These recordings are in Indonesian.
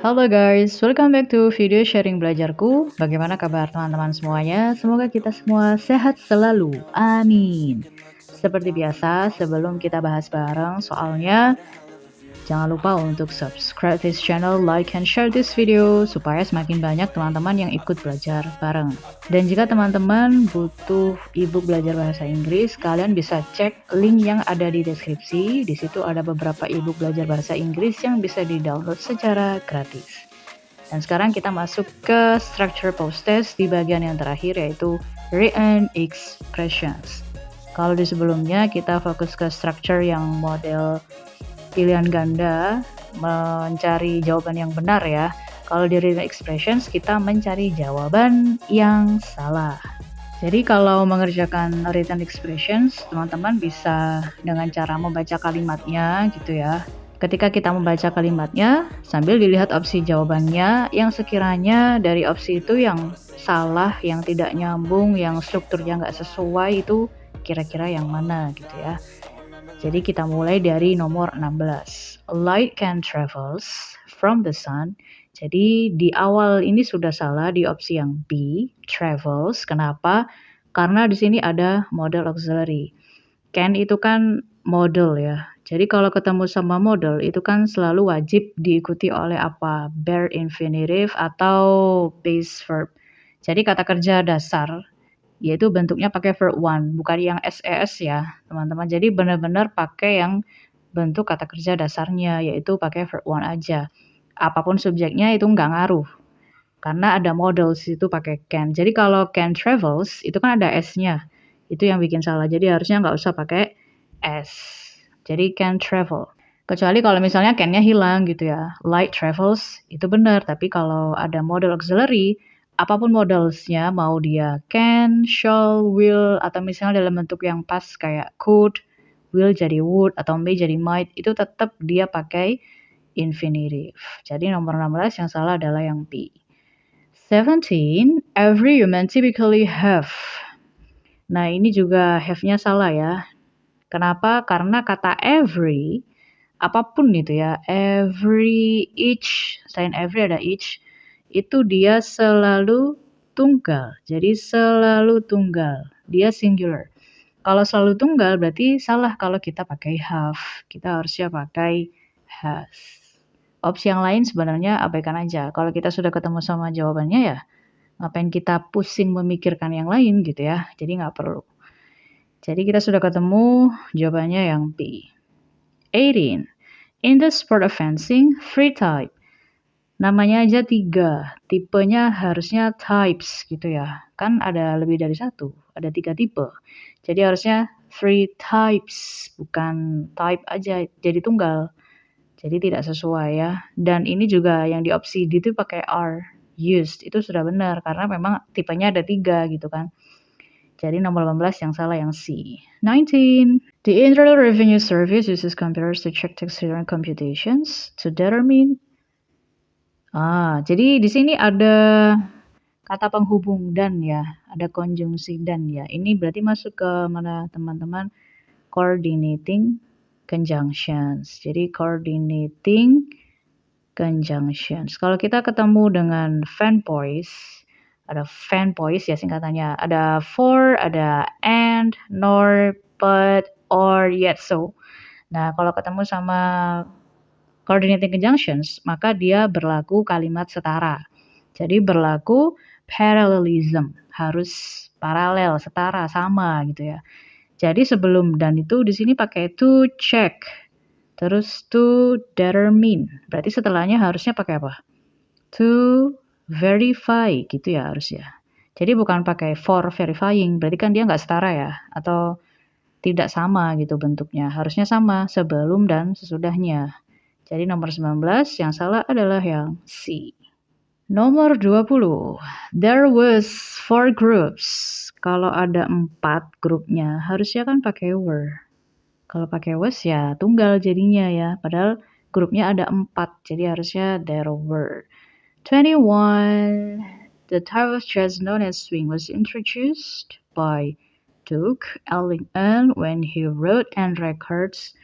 Halo guys, welcome back to video sharing belajarku. Bagaimana kabar teman-teman semuanya? Semoga kita semua sehat selalu. Amin. Seperti biasa, sebelum kita bahas bareng soalnya, jangan lupa untuk subscribe this channel, like, and share this video supaya semakin banyak teman-teman yang ikut belajar bareng. Dan jika teman-teman butuh ebook belajar bahasa Inggris, kalian bisa cek link yang ada di deskripsi. Di situ ada beberapa ebook belajar bahasa Inggris yang bisa di-download secara gratis. Dan sekarang kita masuk ke structure post test di bagian yang terakhir, yaitu written expressions. Kalau di sebelumnya kita fokus ke structure yang model pilihan ganda, mencari jawaban yang benar ya. Kalau di written expressions kita mencari jawaban yang salah. Jadi kalau mengerjakan written expressions, teman-teman bisa dengan cara membaca kalimatnya gitu ya. Ketika kita membaca kalimatnya, sambil dilihat opsi jawabannya, yang sekiranya dari opsi itu yang salah, yang tidak nyambung, yang strukturnya nggak sesuai, itu kira-kira yang mana gitu ya. Jadi kita mulai dari nomor 16. Light can travels from the sun. Jadi di awal ini sudah salah di opsi yang B, travels. Kenapa? Karena di sini ada model auxiliary. Can itu kan model ya. Jadi kalau ketemu sama model itu kan selalu wajib diikuti oleh apa? Bare infinitive atau base verb. Jadi kata kerja dasar yaitu bentuknya pakai verb one, bukan yang SES ya, teman-teman. Jadi benar-benar pakai yang bentuk kata kerja dasarnya, yaitu pakai verb one aja. Apapun subjeknya itu nggak ngaruh, karena ada model situ pakai can. Jadi kalau can travels, itu kan ada S-nya. Itu yang bikin salah, jadi harusnya nggak usah pakai S. Jadi can travel. Kecuali kalau misalnya can-nya hilang gitu ya. Light travels, itu benar. Tapi kalau ada model auxiliary, apapun modelsnya, mau dia can, shall, will, atau misalnya dalam bentuk yang pas kayak could, will jadi would, atau may jadi might, itu tetap dia pakai infinitive. Jadi nomor 16 yang salah adalah yang B. 17, every human typically have. Nah ini juga have-nya salah ya. Kenapa? Karena kata every, apapun itu ya, every, each, selain every ada each, itu dia selalu tunggal. Jadi selalu tunggal. Dia singular. Kalau selalu tunggal berarti salah kalau kita pakai have. Kita harusnya pakai has. Opsi yang lain sebenarnya abaikan aja. Kalau kita sudah ketemu sama jawabannya ya, ngapain kita pusing memikirkan yang lain gitu ya. Jadi nggak perlu. Jadi kita sudah ketemu jawabannya yang B. 18. In the sport of fencing, three type. Namanya aja 3, tipenya harusnya types gitu ya. Kan ada lebih dari 1, ada 3 tipe. Jadi harusnya 3 types, bukan type aja, jadi tunggal. Jadi tidak sesuai ya. Dan ini juga yang di opsi D itu pakai are, used. Itu sudah benar, karena memang tipenya ada 3 gitu kan. Jadi nomor 18 yang salah yang C. 19. The Internal Revenue Service uses computers to check tax return computations to determine. Jadi di sini ada kata penghubung dan ya, ada konjungsi dan ya. Ini berarti masuk ke mana teman-teman? Coordinating conjunctions. Jadi coordinating conjunctions. Kalau kita ketemu dengan fan voice, ada fan voice ya singkatannya. Ada for, ada and, nor, but, or, yet so. Nah, kalau ketemu sama coordinating conjunctions, maka dia berlaku kalimat setara. Jadi berlaku parallelism, harus paralel, setara, sama gitu ya. Jadi sebelum dan itu di sini pakai to check, terus to determine. Berarti setelahnya harusnya pakai apa? To verify gitu ya harusnya. Jadi bukan pakai for verifying, berarti kan dia nggak setara ya, atau tidak sama gitu bentuknya. Harusnya sama sebelum dan sesudahnya. Jadi nomor 19 yang salah adalah yang C. Nomor 20. There was 4 groups. Kalau ada 4 grupnya, harusnya kan pakai were. Kalau pakai was ya tunggal jadinya ya. Padahal grupnya ada 4, jadi harusnya there were. 21. The type of jazz known as swing was introduced by Duke Ellington when he wrote and records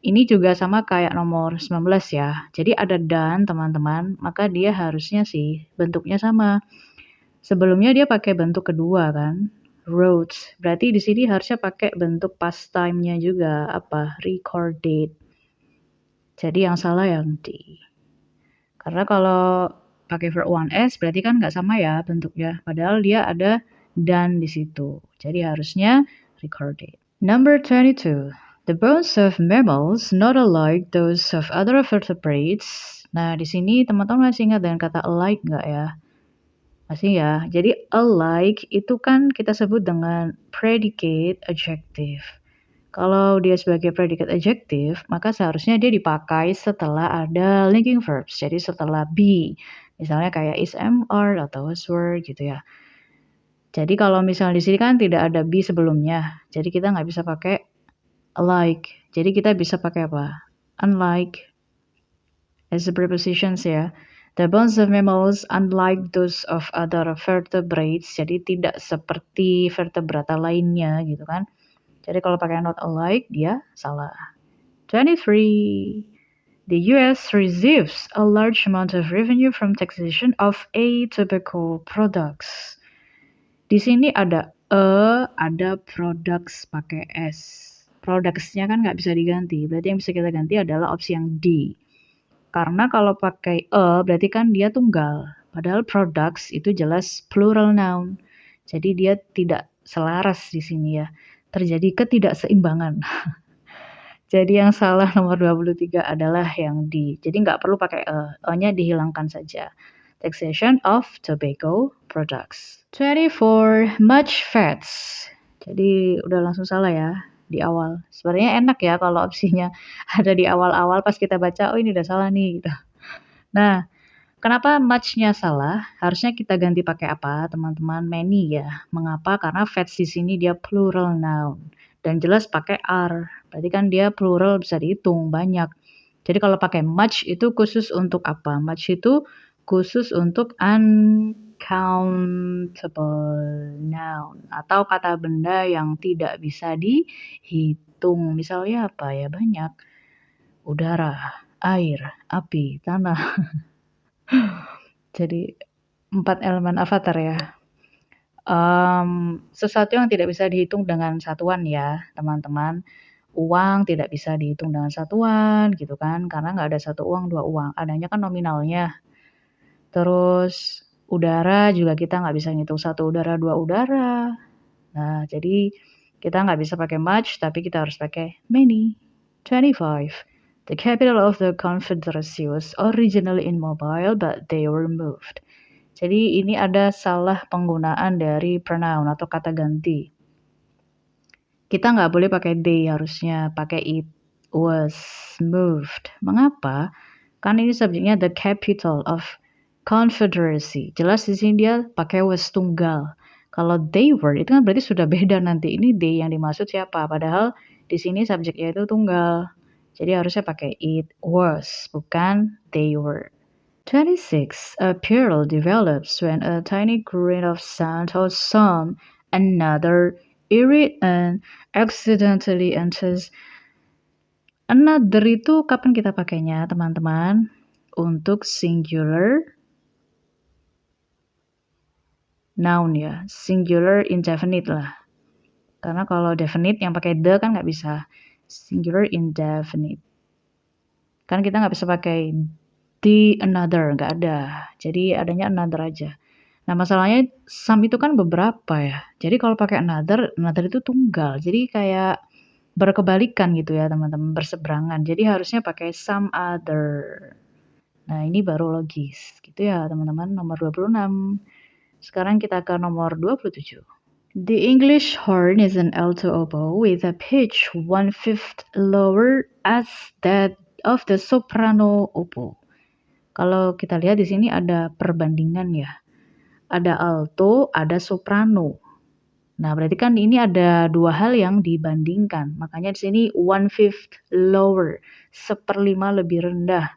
Ini juga sama kayak nomor 19 ya. Jadi ada dan, teman-teman, maka dia harusnya sih bentuknya sama. Sebelumnya dia pakai bentuk kedua kan, wrote. Berarti di sini harusnya pakai bentuk past time-nya juga, apa? Recorded. Jadi yang salah yang D. Karena kalau pakai verb 1S berarti kan nggak sama ya bentuknya. Padahal dia ada dan di situ. Jadi harusnya recorded. Number 22. The bones of mammals not alike those of other vertebrates. Nah, di sini teman-teman masih ingat dengan kata alike nggak ya? Masih ya. Jadi alike itu kan kita sebut dengan predicate adjective. Kalau dia sebagai predicate adjective, maka seharusnya dia dipakai setelah ada linking verbs. Jadi setelah be. Misalnya kayak is, am, are, atau was, were gitu ya. Jadi kalau misalnya di sini kan tidak ada be sebelumnya. Jadi kita nggak bisa pakai alike. Jadi kita bisa pakai apa? Unlike as a prepositions ya. The bones of mammals unlike those of other vertebrates. Jadi tidak seperti vertebrata lainnya gitu kan. Jadi kalau pakai not alike dia salah. 23. The US receives a large amount of revenue from taxation of a tobacco products. Di sini ada ada products pakai S. Products-nya kan nggak bisa diganti. Berarti yang bisa kita ganti adalah opsi yang D. Karena kalau pakai berarti kan dia tunggal. Padahal products itu jelas plural noun. Jadi dia tidak selaras di sini ya. Terjadi ketidakseimbangan. Jadi yang salah nomor 23 adalah yang D. Jadi nggak perlu pakai E-nya dihilangkan saja. Taxation of tobacco products. 24. Much fats. Jadi udah langsung salah ya di awal. Sebenarnya enak ya kalau opsinya ada di awal-awal pas kita baca, oh ini udah salah nih gitu. Nah, kenapa much-nya salah? Harusnya kita ganti pakai apa, teman-teman? Many ya. Mengapa? Karena fats di sini dia plural noun. Dan jelas pakai are. Berarti kan dia plural bisa dihitung, banyak. Jadi kalau pakai much itu khusus untuk apa? Much itu khusus untuk uncountable noun. Atau kata benda yang tidak bisa dihitung. Misalnya apa ya? Banyak. Udara, air, api, tanah. Jadi 4 elemen avatar ya. Sesuatu yang tidak bisa dihitung dengan satuan ya, teman-teman. Uang tidak bisa dihitung dengan satuan gitu kan, karena nggak ada satu uang, dua uang. Adanya kan nominalnya. Terus udara juga kita nggak bisa ngitung satu udara, dua udara. Nah, jadi kita nggak bisa pakai much, tapi kita harus pakai many. 25. The capital of the Confederacy was originally in Mobile, but they were moved. Jadi ini ada salah penggunaan dari pronoun atau kata ganti. Kita nggak boleh pakai they, harusnya pakai it was moved. Mengapa? Kan ini subjeknya the capital of Confederacy. Jelas di sini dia pakai was tunggal. Kalau they were itu kan berarti sudah beda nanti. Ini they yang dimaksud siapa? Padahal di sini subjeknya itu tunggal. Jadi harusnya pakai it was, bukan they were. 26. A peril develops when a tiny grain of sand or some another irritant accidentally enters. Another itu kapan kita pakainya, teman-teman? Untuk singular noun ya, singular indefinite lah. Karena kalau definite yang pakai the kan nggak bisa. Singular indefinite. Kan kita nggak bisa pakai the another, nggak ada. Jadi adanya another aja. Nah masalahnya some itu kan beberapa ya. Jadi kalau pakai another itu tunggal. Jadi kayak berkebalikan gitu ya teman-teman, berseberangan. Jadi harusnya pakai some other. Nah ini baru logis gitu ya teman-teman. Nomor 26. Sekarang kita ke nomor 27. The English horn is an alto oboe with a pitch 1/5 lower as that of the soprano oboe. Kalau kita lihat di sini ada perbandingan ya. Ada alto, ada soprano. Nah, berarti kan ini ada dua hal yang dibandingkan. Makanya di sini 1/5 lower, 1/5 lebih rendah.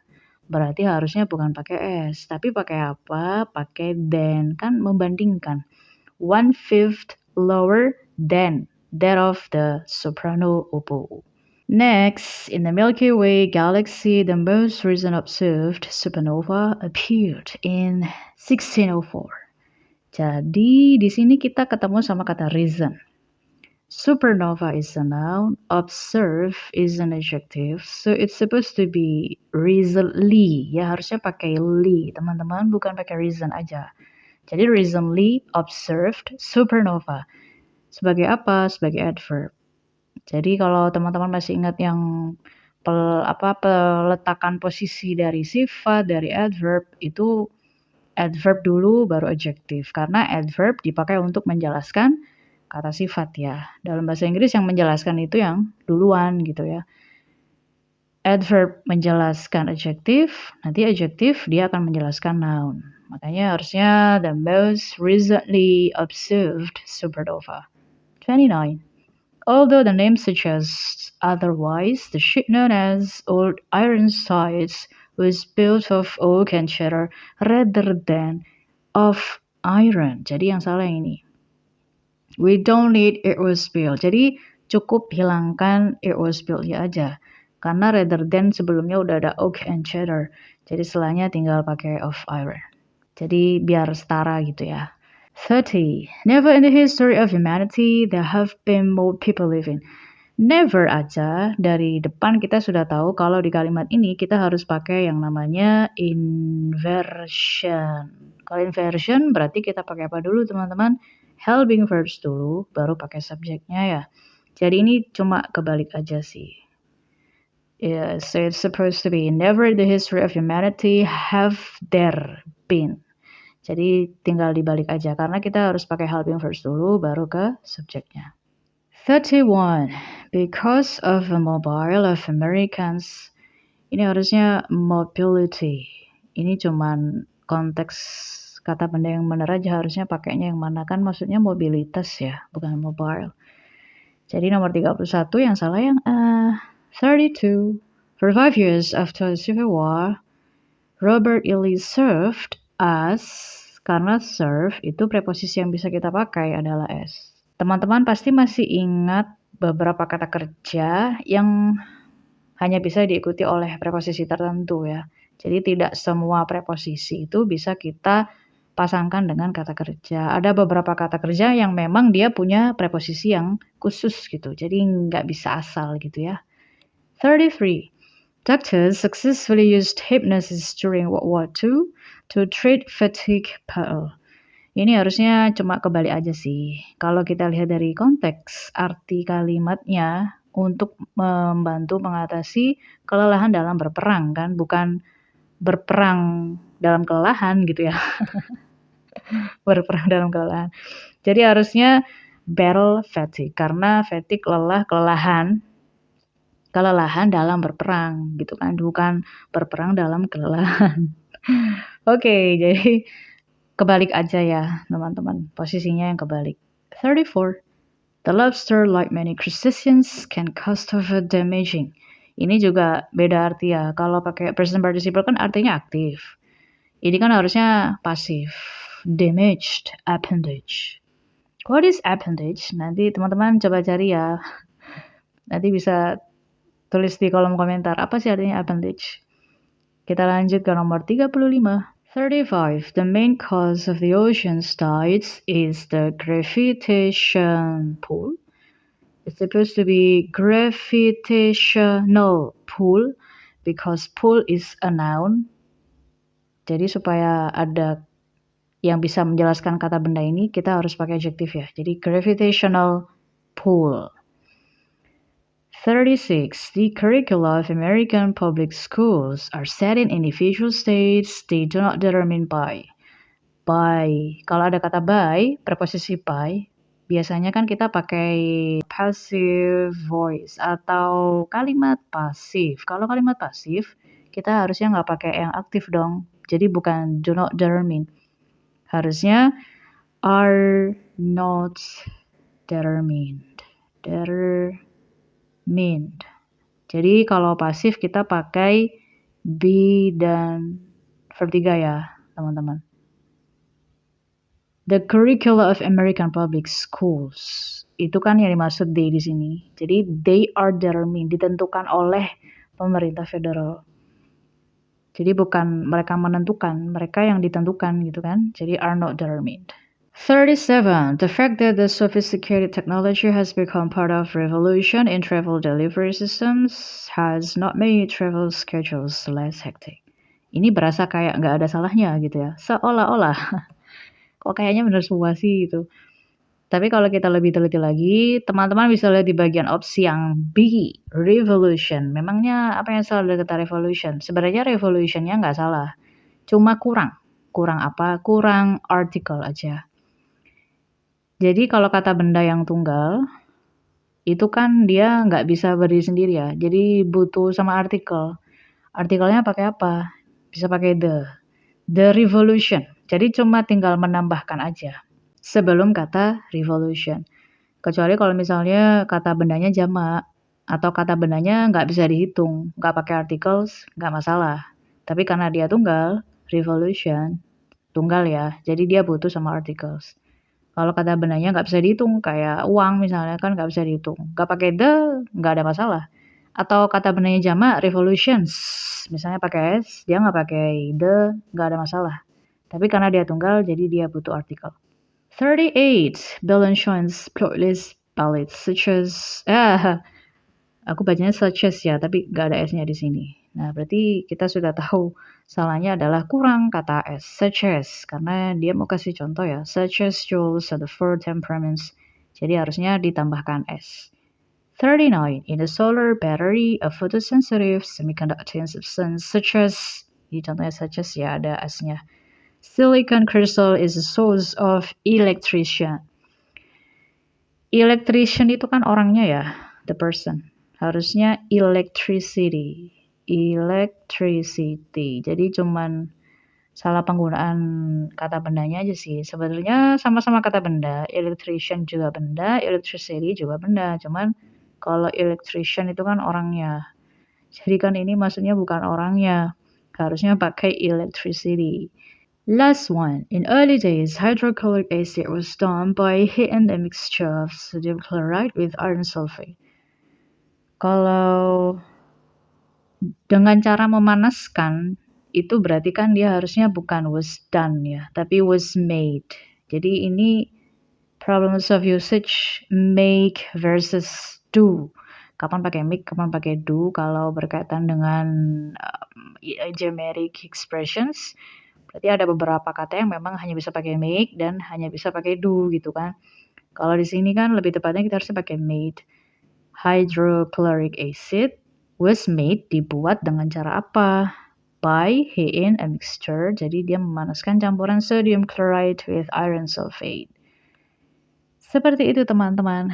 Berarti harusnya bukan pakai S, tapi pakai apa? Pakai than, kan membandingkan. 1/5 lower than that of the soprano oboe. Next, in the Milky Way galaxy, the most recent observed supernova appeared in 1604. Jadi di sini kita ketemu sama kata reason. Supernova is a noun, observe is an adjective, so it's supposed to be recently. Ya harusnya pakai li, teman-teman, bukan pakai reason aja. Jadi recently observed supernova. Sebagai apa? Sebagai adverb. Jadi kalau teman-teman masih ingat yang peletakan posisi dari sifat, dari adverb, itu adverb dulu baru adjektif. Karena adverb dipakai untuk menjelaskan kata sifat ya. Dalam bahasa Inggris yang menjelaskan itu yang duluan gitu ya. Adverb menjelaskan adjektif, nanti adjektif dia akan menjelaskan noun. Makanya harusnya the most recently observed supernova. 29. Although the name suggests otherwise, the ship known as Old Ironsides was built of oak and cedar rather than of iron. Jadi yang salah yang ini. We don't need it was built. Jadi cukup hilangkan it was built ya aja. Karena rather than sebelumnya udah ada oak and cedar. Jadi setelahnya tinggal pakai of iron. Jadi biar setara gitu ya. 30. Never in the history of humanity there have been more people living. Never aja dari depan kita sudah tahu kalau di kalimat ini kita harus pakai yang namanya inversion. Kalau inversion berarti kita pakai apa dulu teman-teman? Helping verbs dulu baru pakai subjeknya ya. Jadi ini cuma kebalik aja sih. Yeah, so it's supposed to be never in the history of humanity have there been. Jadi tinggal dibalik aja karena kita harus pakai helping verbs dulu baru ke subjeknya. 31. Because of a mobile of Americans. Ini harusnya mobility. Ini cuman konteks kata benda yang benar aja harusnya pakainya yang mana kan maksudnya mobilitas ya, bukan mobile. Jadi nomor 31 yang salah yang 32. For 5 years after the Civil War, Robert E. Lee served as, karena serve itu preposisi yang bisa kita pakai adalah as. Teman-teman pasti masih ingat beberapa kata kerja yang hanya bisa diikuti oleh preposisi tertentu ya. Jadi tidak semua preposisi itu bisa kita pasangkan dengan kata kerja. Ada beberapa kata kerja yang memang dia punya preposisi yang khusus gitu. Jadi nggak bisa asal gitu ya. 33. Doctors successfully used hypnosis during World War II to treat fatigue PL. Ini harusnya cuma kebalik aja sih. Kalau kita lihat dari konteks arti kalimatnya untuk membantu mengatasi kelelahan dalam berperang kan, bukan berperang dalam kelelahan gitu ya. Berperang dalam kelelahan. Jadi harusnya battle fatigue karena fatigue lelah, kelelahan dalam berperang gitu kan, bukan berperang dalam kelelahan. Oke, jadi kebalik aja ya teman-teman, posisinya yang kebalik. 34. The lobster, like many crustaceans, can cast over damaging. Ini juga beda arti ya. Kalau pakai present participle kan artinya aktif. Ini kan harusnya pasif. Damaged appendage. What is appendage? Nanti teman-teman coba cari ya. Nanti bisa tulis di kolom komentar apa sih artinya appendage. Kita lanjut ke nomor 35. 35. The main cause of the ocean's tides is the gravitation pull. It's supposed to be gravitational pull because pull is a noun. Jadi supaya ada yang bisa menjelaskan kata benda ini, kita harus pakai adjektif ya. Jadi gravitational pull. 36. The curricula of American public schools are set in individual states they do not determine by. By. Kalau ada kata by, preposisi by, biasanya kan kita pakai passive voice atau kalimat pasif. Kalau kalimat pasif, kita harusnya nggak pakai yang aktif dong. Jadi bukan do not determine. Harusnya are not determined. Jadi kalau pasif kita pakai be dan verb 3 ya, teman-teman. The curricula of American public schools Itu kan yang dimaksud they di sini. Jadi they are determined, ditentukan oleh pemerintah federal. Jadi bukan mereka menentukan, mereka yang ditentukan gitu kan. Jadi are not determined. 37. The fact that the sophisticated technology has become part of revolution in travel delivery systems has not made travel schedules less hectic. Ini berasa kayak nggak ada salahnya gitu ya. Seolah-olah. Kok kayaknya bener semua sih gitu. Tapi kalau kita lebih teliti lagi, teman-teman bisa lihat di bagian opsi yang B, revolution. Memangnya apa yang salah dari kata revolution? Sebenarnya revolutionnya nggak salah, cuma kurang. Kurang apa? Kurang artikel aja. Jadi kalau kata benda yang tunggal, itu kan dia nggak bisa berdiri sendiri ya. Jadi butuh sama artikel. Artikelnya pakai apa? Bisa pakai the. The revolution. Jadi cuma tinggal menambahkan aja sebelum kata revolution. Kecuali kalau misalnya kata bendanya jamak atau kata bendanya nggak bisa dihitung, nggak pakai articles, nggak masalah. Tapi karena dia tunggal, revolution, tunggal ya, jadi dia butuh sama articles. Kalau kata bendanya nggak bisa dihitung, kayak uang misalnya kan nggak bisa dihitung, nggak pakai the, nggak ada masalah. Atau kata bendanya jamak, revolutions, misalnya pakai s, dia nggak pakai the, nggak ada masalah. Tapi karena dia tunggal, jadi dia butuh artikel. 38. Balancons plotless ballads such as aku bacanya such as ya, tapi gak ada s-nya di sini. Nah, berarti kita sudah tahu salahnya adalah kurang kata s, such as, karena dia mau kasih contoh ya, such as Jules and the four temperaments. Jadi harusnya ditambahkan s. 39. In a solar battery, a photosensitive semiconducting substance such as, ini contohnya such as ya, ada s-nya. Silicon crystal is a source of electrician. Electrician itu kan orangnya ya, the person. Harusnya electricity. Electricity. Jadi cuman salah penggunaan kata bendanya aja sih. Sebetulnya sama-sama kata benda. Electrician juga benda, electricity juga benda. Cuman kalau electrician itu kan orangnya. Jadi kan ini maksudnya bukan orangnya. Harusnya pakai electricity. Last one. In early days, hydrochloric acid was done by heating a mixture of sodium chloride with iron sulfate. Kalau dengan cara memanaskan, itu berarti kan dia harusnya bukan was done ya, tapi was made. Jadi ini problems of usage make versus do. Kapan pakai make, kapan pakai do kalau berkaitan dengan idiomatic expressions. Berarti ada beberapa kata yang memang hanya bisa pakai make dan hanya bisa pakai do gitu kan. Kalau di sini kan lebih tepatnya kita harus pakai made. Hydrochloric acid was made, dibuat dengan cara apa? By heating a mixture. Jadi dia memanaskan campuran sodium chloride with iron sulfate. Seperti itu teman-teman.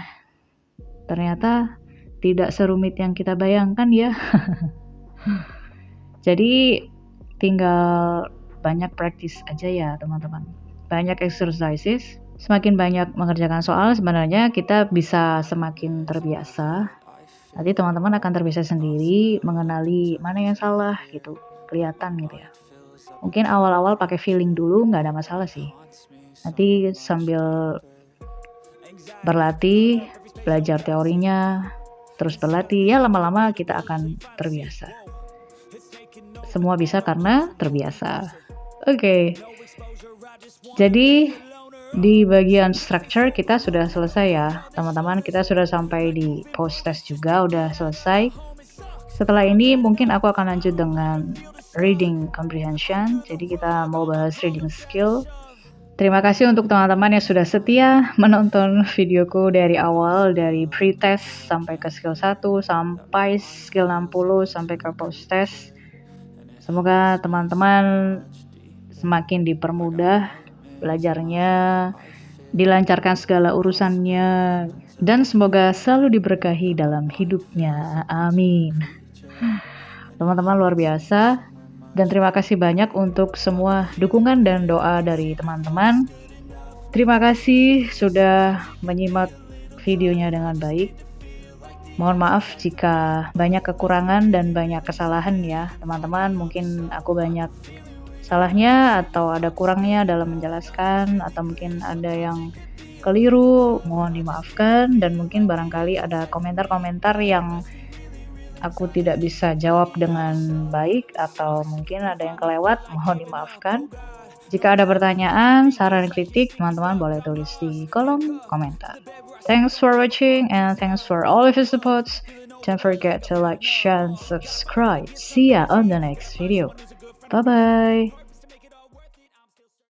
Ternyata tidak serumit yang kita bayangkan ya. Jadi tinggal banyak praktis aja ya teman-teman. Banyak exercises. Semakin banyak mengerjakan soal sebenarnya kita bisa semakin terbiasa. Nanti teman-teman akan terbiasa sendiri mengenali mana yang salah gitu. Kelihatan gitu ya. Mungkin awal-awal pakai feeling dulu nggak ada masalah sih. Nanti sambil berlatih, belajar teorinya, terus berlatih, ya lama-lama kita akan terbiasa. Semua bisa karena terbiasa. Oke. Jadi di bagian structure kita sudah selesai ya, teman-teman. Kita sudah sampai di post test juga, udah selesai. Setelah ini mungkin aku akan lanjut dengan reading comprehension. Jadi kita mau bahas reading skill. Terima kasih untuk teman-teman yang sudah setia menonton videoku dari awal, dari pre-test sampai ke skill 1, sampai skill 60, sampai ke post-test. Semoga teman-teman semakin dipermudah belajarnya, dilancarkan segala urusannya, dan semoga selalu diberkahi dalam hidupnya. Amin. Teman-teman luar biasa. Dan terima kasih banyak untuk semua dukungan dan doa dari teman-teman. Terima kasih sudah menyimak videonya dengan baik. Mohon maaf jika banyak kekurangan dan banyak kesalahan ya teman-teman. Mungkin aku banyak salahnya atau ada kurangnya dalam menjelaskan, atau mungkin ada yang keliru, mohon dimaafkan, dan mungkin barangkali ada komentar-komentar yang aku tidak bisa jawab dengan baik atau mungkin ada yang kelewat, mohon dimaafkan. Jika ada pertanyaan, saran, kritik, teman-teman boleh tulis di kolom komentar. Thanks for watching and thanks for all of your supports. Don't forget to like, share, and subscribe. See ya on the next video. Bye-bye.